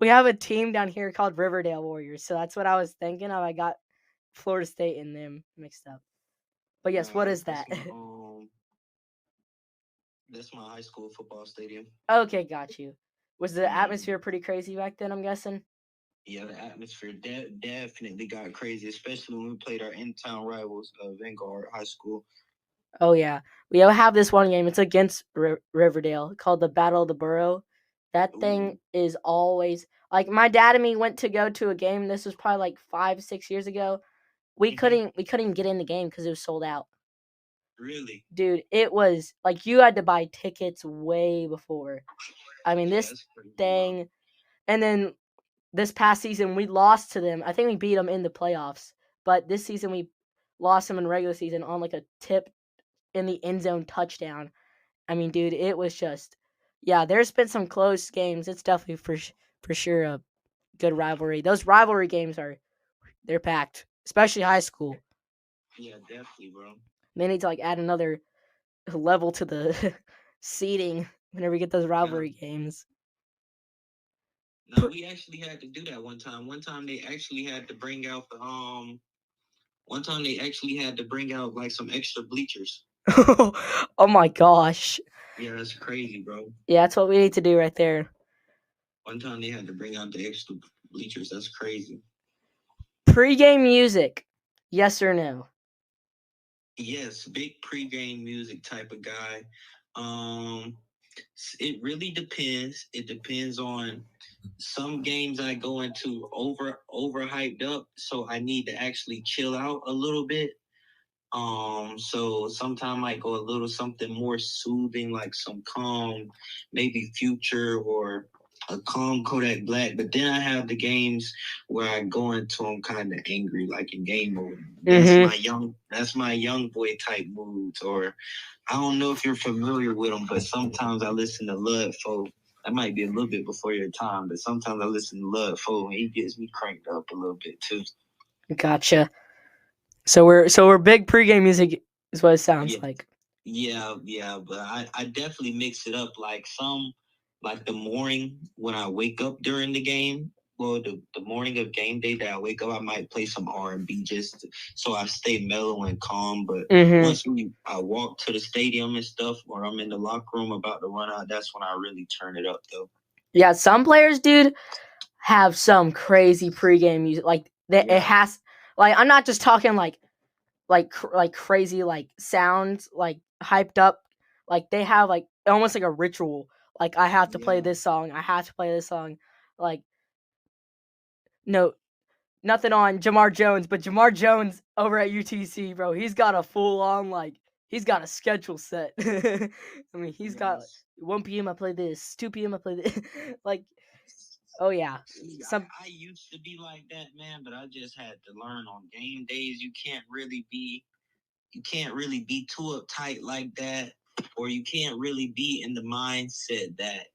have a team down here called Riverdale Warriors, so that's what I was thinking of. I got Florida State and them mixed up. But yes, what is that? That's my high school football stadium. Okay, got you. Was the atmosphere pretty crazy back then, I'm guessing? Yeah, the atmosphere definitely got crazy, especially when we played our in-town rivals, Vanguard High School. Oh, yeah. We all have this one game. It's against Riverdale called the Battle of the Borough. That thing is always... Like, my dad and me went to go to a game. This was probably like 5-6 years ago. We couldn't even get in the game because it was sold out. Really? Dude, it was... Like, you had to buy tickets way before. I mean, this thing... And then this past season, we lost to them. I think we beat them in the playoffs. But this season, we lost them in regular season on like a tip in the end zone touchdown. I mean, dude, it was just... Yeah, there's been some close games. It's definitely for sure a good rivalry. Those rivalry games they're packed, especially high school. Yeah, definitely, bro. They need to like add another level to the seating whenever we get those rivalry games. No, we actually had to do that one time. One time they actually had to bring out like some extra bleachers. Oh my gosh. Yeah, that's crazy, bro. Yeah, that's what we need to do right there. One time they had to bring out the extra bleachers. That's crazy. Pre-game music, yes or no? Yes, big pre-game music type of guy. It really depends. It depends on some games I go into over hyped up, so I need to actually chill out a little bit. So sometimes I go a little something more soothing, like some calm, maybe Future or a calm Kodak Black. But then I have the games where I go into them kind of angry, like in game mode. That's my young boy type moods. Or I don't know if you're familiar with them, but sometimes I listen to Lud Folk. That might be a little bit before your time, but sometimes I listen to Lud Folk, and he gets me cranked up a little bit too. Gotcha. So we're big pregame music is what it sounds like. Yeah, but I definitely mix it up. Like the morning when I wake up during the game. Well, the morning of game day that I wake up, I might play some R&B just so I stay mellow and calm. But once I walk to the stadium and stuff, or I'm in the locker room about to run out, that's when I really turn it up, though. Yeah, some players, dude, have some crazy pregame music. Like it has, like I'm not just talking like crazy like sounds like hyped up. Like they have like almost like a ritual. Like I have to play this song. I have to play this song. Like no, nothing on Jamar Jones, but Jamar Jones over at UTC, bro, he's got a full on he's got a schedule set. I mean, he's got 1 p.m. I play this, 2 p.m. I play this. Like, oh yeah. I used to be like that, man, but I just had to learn on game days. You can't really be too uptight like that, or you can't really be in the mindset that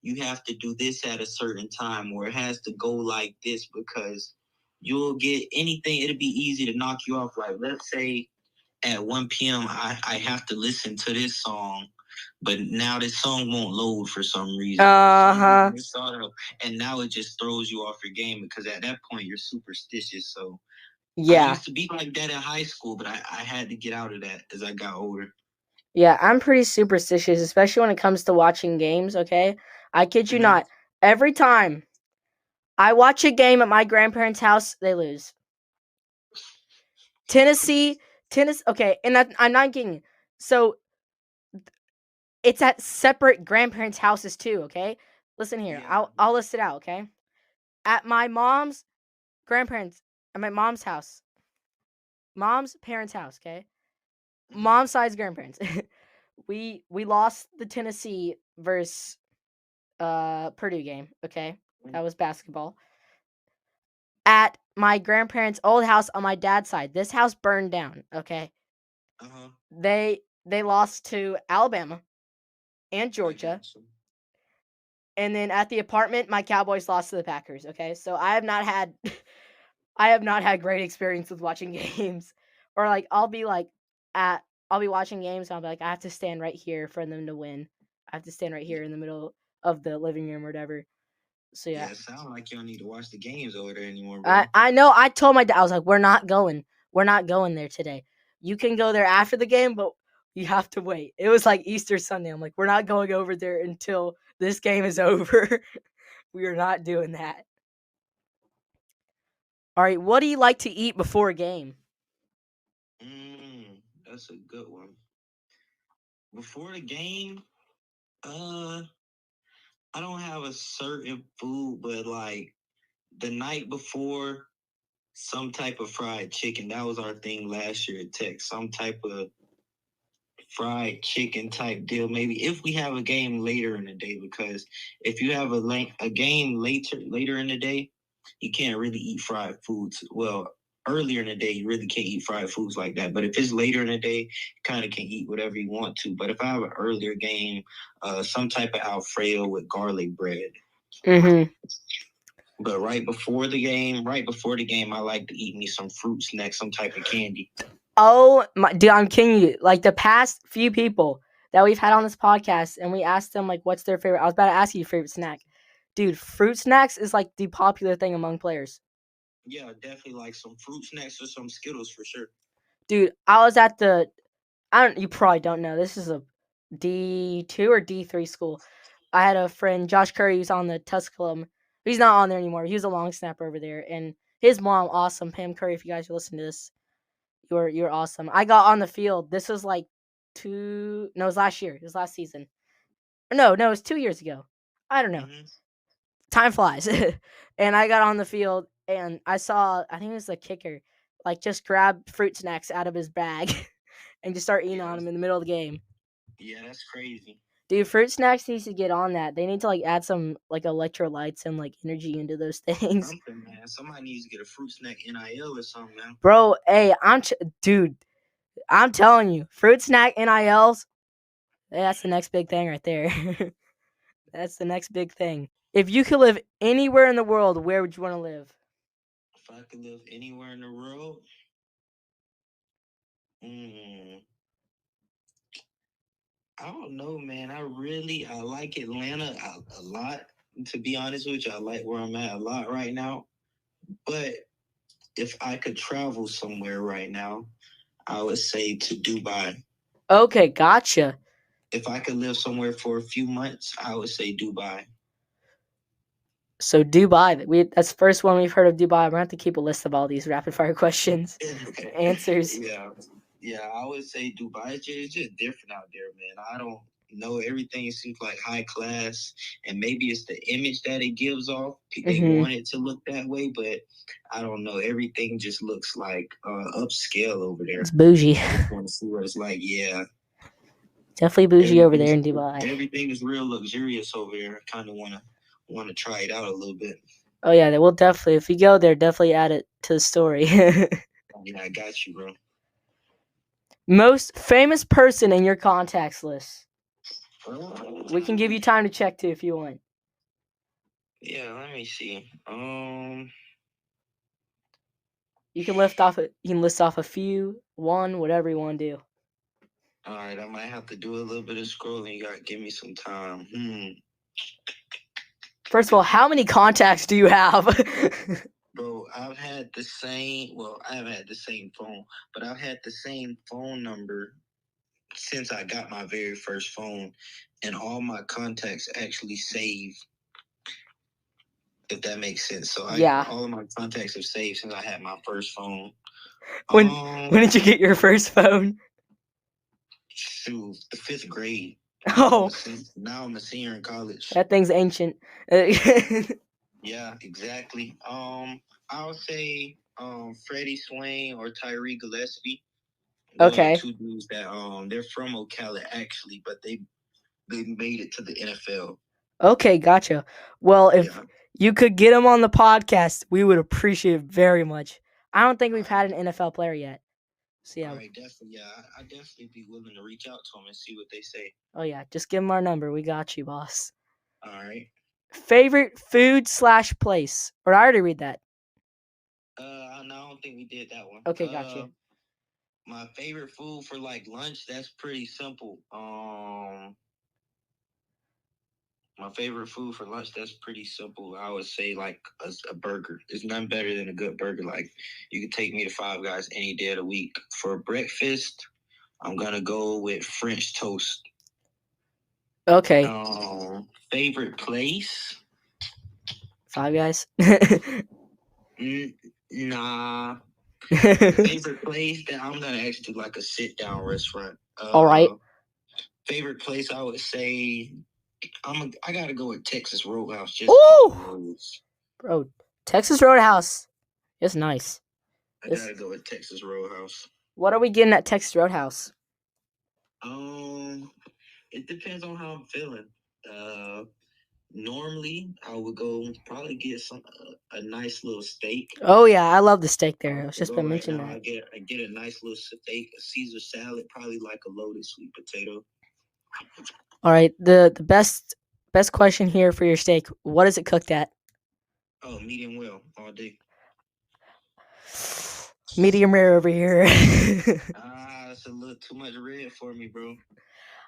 you have to do this at a certain time, or it has to go like this, because you'll get anything. It'll be easy to knock you off. Like, let's say at 1 p.m. I have to listen to this song, but now this song won't load for some reason. And now it just throws you off your game, because at that point you're superstitious. So I used to be like that in high school, but I had to get out of that as I got older. Yeah, I'm pretty superstitious, especially when it comes to watching games, okay? I kid you not. Every time I watch a game at my grandparents' house, they lose. Tennessee, okay, and I'm not kidding. So it's at separate grandparents' houses too, okay? Listen here. I'll list it out, okay? At my mom's grandparents, at my mom's house. Mom's parents' house, okay? Mom's side's grandparents. we lost the Tennessee versus Purdue game, okay? That was basketball. At my grandparents' old house on my dad's side, this house burned down, okay? They lost to Alabama and Georgia. And then at the apartment, my Cowboys lost to the Packers, okay? So I have not had great experience with watching games. Or like I'll be watching games and I'll be like, I have to stand right here for them to win. I have to stand right here in the middle of the living room or whatever. So yeah. It sounds like you don't need to watch the games over there anymore, bro. I know. I told my dad, I was like, we're not going there today. You can go there after the game, but you have to wait. It was like Easter Sunday. I'm like, we're not going over there until this game is over. We are not doing that. All right, what do you like to eat before a game? That's a good one. Before the game, I don't have a certain food, but like the night before, some type of fried chicken. That was our thing last year at Tech. Some type of fried chicken type deal. Maybe if we have a game later in the day, because if you have a game later in the day, you can't really eat fried foods. Well, earlier in the day, you really can't eat fried foods like that. But if it's later in the day, you kind of can eat whatever you want to. But if I have an earlier game, some type of Alfredo with garlic bread. Mm-hmm. But right before the game, I like to eat me some fruit snacks, some type of candy. Oh my, dude, I'm kidding you. Like the past few people that we've had on this podcast, and we asked them like, what's their favorite? I was about to ask you your favorite snack, dude. Fruit snacks is like the popular thing among players. Yeah, definitely like some fruit snacks or some Skittles for sure. Dude, I was at the. You probably don't know. This is a D2 or D3 school. I had a friend, Josh Curry, who's on the Tusculum. He's not on there anymore. He was a long snapper over there, and his mom, awesome, Pam Curry. If you guys are listening to this, you're awesome. I got on the field. This was like it was last year. It was last season. No, it was 2 years ago. I don't know. Mm-hmm. Time flies. And I got on the field and I saw, I think it was the kicker, like just grab fruit snacks out of his bag and just start eating on them in the middle of the game. Yeah, that's crazy. Dude, fruit snacks needs to get on that. They need to like add some like electrolytes and like energy into those things. Something, man. Somebody needs to get a fruit snack NIL or something, man. Bro, hey, dude, I'm telling you, fruit snack NILs, that's the next big thing right there. That's the next big thing. If you could live anywhere in the world, where would you want to live? If I could live anywhere in the world, I don't know, man. I like Atlanta a lot. To be honest with you, I like where I'm at a lot right now. But if I could travel somewhere right now, I would say to Dubai. Okay, gotcha. If I could live somewhere for a few months, I would say Dubai. So Dubai, that's the first one we've heard of Dubai. We're gonna have to keep a list of all these rapid fire questions, answers. Yeah, I would say Dubai. It's just different out there, man. I don't know. Everything seems like high class, and maybe it's the image that it gives off. They want it to look that way, but I don't know. Everything just looks like upscale over there. It's bougie. I just want to see what it's like. Yeah, definitely bougie over there in Dubai. Everything is real luxurious over there. I kind of want to try it out a little bit. Oh yeah, they will definitely. If you go there, definitely add it to the story. Yeah, I got you, bro. Most famous person in your contacts list. We can give you time to check too if you want. Yeah, let me see. You can list off a few, one, whatever you want to do. All right, I might have to do a little bit of scrolling. You gotta give me some time. First of all, how many contacts do you have? Bro, I've had the same. Well, I haven't had the same phone, but I've had the same phone number since I got my very first phone, and all my contacts actually save. If that makes sense. So all of my contacts have saved since I had my first phone. When did you get your first phone? Shoot, the 5th grade. Oh, now I'm a senior in college. That thing's ancient. Yeah, exactly. I'll say Freddie Swain or Tyree Gillespie. Those are two dudes that they're from Ocala actually, but they made it to the NFL. Okay, gotcha. Well, if you could get them on the podcast, we would appreciate it very much. I don't think we've had an NFL player yet. So yeah. All right, definitely. Yeah, I'd definitely be willing to reach out to them and see what they say. Oh yeah, just give them our number. We got you, boss. All right. Favorite food / place? Or I already read that. No, I don't think we did that one. Okay, gotcha. My favorite food for like lunch, that's pretty simple. My favorite food for lunch, that's pretty simple. I would say like a burger. There's nothing better than a good burger. Like you can take me to Five Guys any day of the week. For breakfast, I'm gonna go with French toast. Okay. Favorite place? Five Guys. Nah. Favorite place that I'm gonna actually do like a sit down restaurant. All right. Favorite place I would say I gotta go with Texas Roadhouse. Just bro, Texas Roadhouse. It's nice. I gotta go with Texas Roadhouse. What are we getting at Texas Roadhouse? It depends on how I'm feeling. Normally I would go probably get a nice little steak. Oh yeah, I love the steak there. I was just been mentioning that. I get a nice little steak, a Caesar salad, probably like a loaded sweet potato. All right, the best question here for your steak. What is it cooked at? Oh, medium well all day. Medium rare over here. That's a little too much red for me, bro.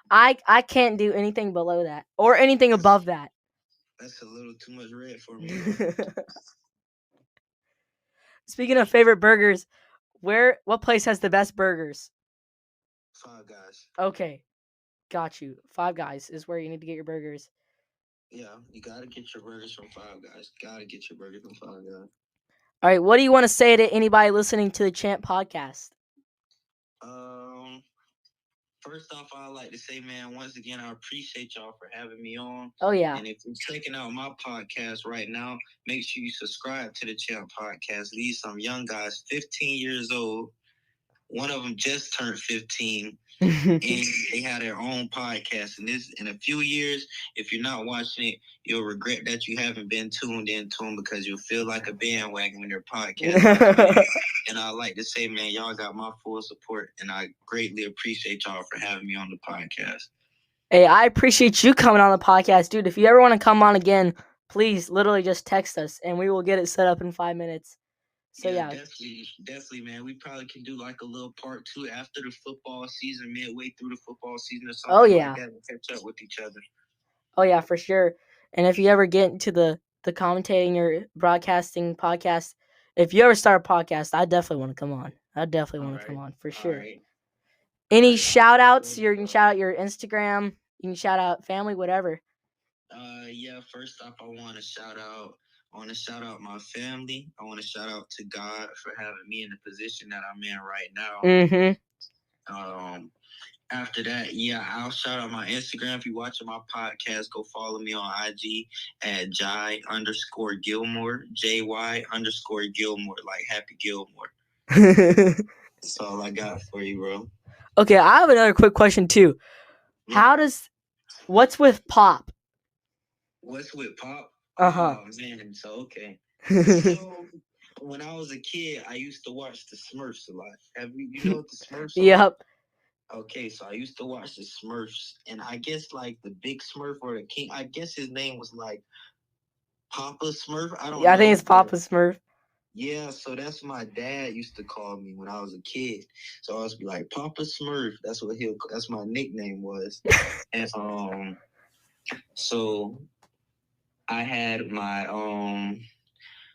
I can't do anything below that or anything above that. That's a little too much red for me. Speaking of favorite burgers, what place has the best burgers? Five Guys. Okay, got you. Five Guys is where you need to get your burgers. Yeah, you gotta get your burgers from Five Guys. Gotta get your burgers from Five Guys. All right, what do you want to say to anybody listening to the Champ podcast? First off, I'd like to say, man, once again, I appreciate y'all for having me on. Oh, yeah. And if you're checking out my podcast right now, make sure you subscribe to the Champ podcast. These some young guys, 15 years old. One of them just turned 15. And they have their own podcast. And this, in a few years, if you're not watching it, you'll regret that you haven't been tuned in to them because you'll feel like a bandwagon when their podcast. And I like to say, man, y'all got my full support, and I greatly appreciate y'all for having me on the podcast. Hey, I appreciate you coming on the podcast, dude. If you ever want to come on again, please literally just text us, and we will get it set up in 5 minutes. So yeah, definitely, man. We probably can do like a little part 2 after the football season, midway through the football season or something like that, and catch up with each other. Oh yeah, for sure. And if you ever get into the commentating or broadcasting podcast, if you ever start a podcast, I definitely want to come on. I definitely want to come on for sure. Any shout outs? You can shout out your Instagram. You can shout out family, whatever. Yeah. First off, I want to shout out my family. I want to shout out to God for having me in the position that I'm in right now. Mm-hmm. After that, yeah, I'll shout out my Instagram. If you're watching my podcast, go follow me on IG at Jy_Gilmore, JY_Gilmore, like Happy Gilmore. That's all I got for you, bro. Okay, I have another quick question too. Yeah. What's with Pop? What's with Pop? Uh-huh. Oh, man, so okay. So, when I was a kid, I used to watch the Smurfs a lot. You know what the Smurfs are? Yep. Okay, so I used to watch the Smurfs, and I guess like the big Smurf or the king, I guess his name was like Papa Smurf. I don't know. I think it's Papa Smurf. Yeah, so that's what my dad used to call me when I was a kid. So I was be like Papa Smurf. That's my nickname was. And so I had my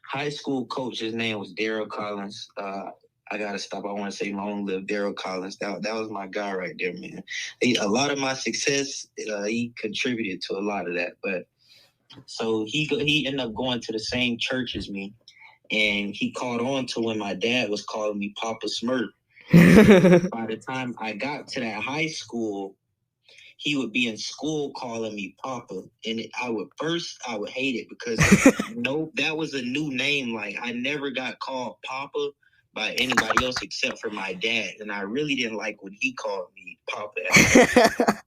high school coach. His name was Daryl Collins. I gotta stop. I want to say long live Daryl Collins. That was my guy right there, man. A lot of my success, he contributed to a lot of that. But so he ended up going to the same church as me, and he caught on to when my dad was calling me Papa Smurf. By the time I got to that high school, he would be in school calling me Papa, and I would hate it because that was a new name. Like I never got called Papa by anybody else except for my dad, and I really didn't like when he called me Papa.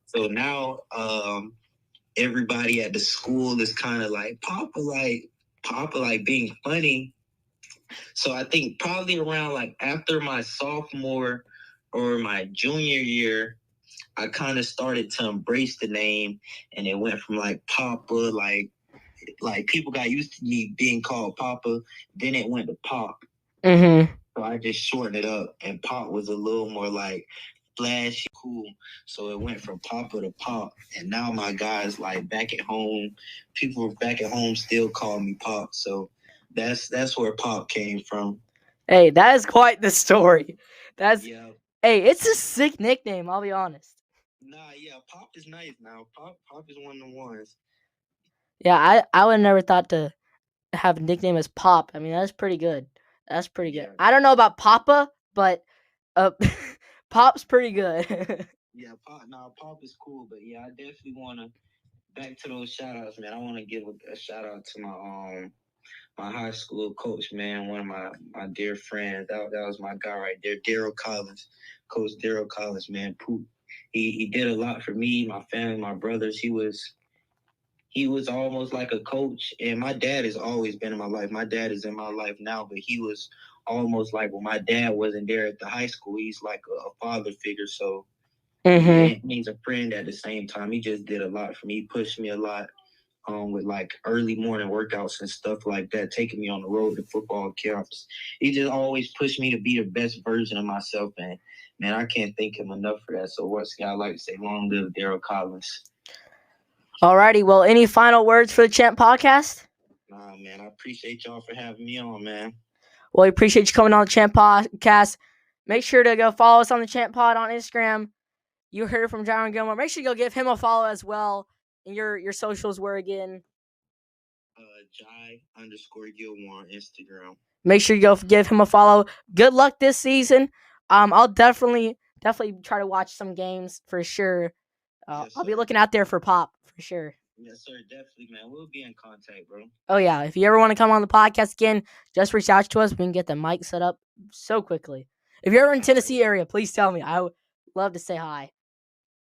So now, everybody at the school is kind of like Papa, like being funny. So I think probably around like after my sophomore or my junior year, I kind of started to embrace the name, and it went from like Papa, like people got used to me being called Papa. Then it went to Pop. Mm-hmm. So I just shortened it up, and Pop was a little more like flashy, cool. So it went from Papa to Pop, and now my guys like back at home. People back at home still call me Pop. So that's where Pop came from. Hey, that is quite the story. That's Yeah. Hey, it's a sick nickname. I'll be honest. Nah, yeah, Pop is nice now. Pop is one of the ones. Yeah, I would have never thought to have a nickname as Pop. I mean, that's pretty good. That's pretty good. I don't know about Papa, but uh, Pop's pretty good. Yeah, Pop is cool, but yeah, I definitely want to back to those shout outs, man. I want to give a shout out to my high school coach, man. One of my dear friends. That was my guy right there, Daryl Collins, Coach Daryl Collins, man. Poop. He did a lot for me, my family, my brothers. He was almost like a coach, and my dad has always been in my life. My dad is in my life now, but he was almost like when my dad wasn't there at the high school. He's like a father figure, so he's a friend at the same time. He just did a lot for me. He pushed me a lot with like early morning workouts and stuff like that, taking me on the road to football camps. He just always pushed me to be the best version of myself, and man, I can't thank him enough for that. So once again, I'd like to say long live Daryl Collins. Alrighty, well, any final words for the Champ Podcast? Nah, man, I appreciate y'all for having me on, man. Well, we appreciate you coming on the Champ Podcast. Make sure to go follow us on the Champ Pod on Instagram. You heard from Jyron Gilmore. Make sure you go give him a follow as well. And your socials were again? Jy_Gilmore on Instagram. Make sure you go give him a follow. Good luck this season. I'll definitely try to watch some games for sure. Yes, I'll be looking out there for Pop for sure. Yes, sir. Definitely, man. We'll be in contact, bro. Oh, yeah. If you ever want to come on the podcast again, just reach out to us. We can get the mic set up so quickly. If you're ever in Tennessee area, please tell me. I would love to say hi.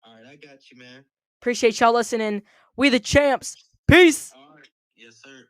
All right, I got you, man. Appreciate y'all listening. We the champs. Peace. All right. Yes, sir.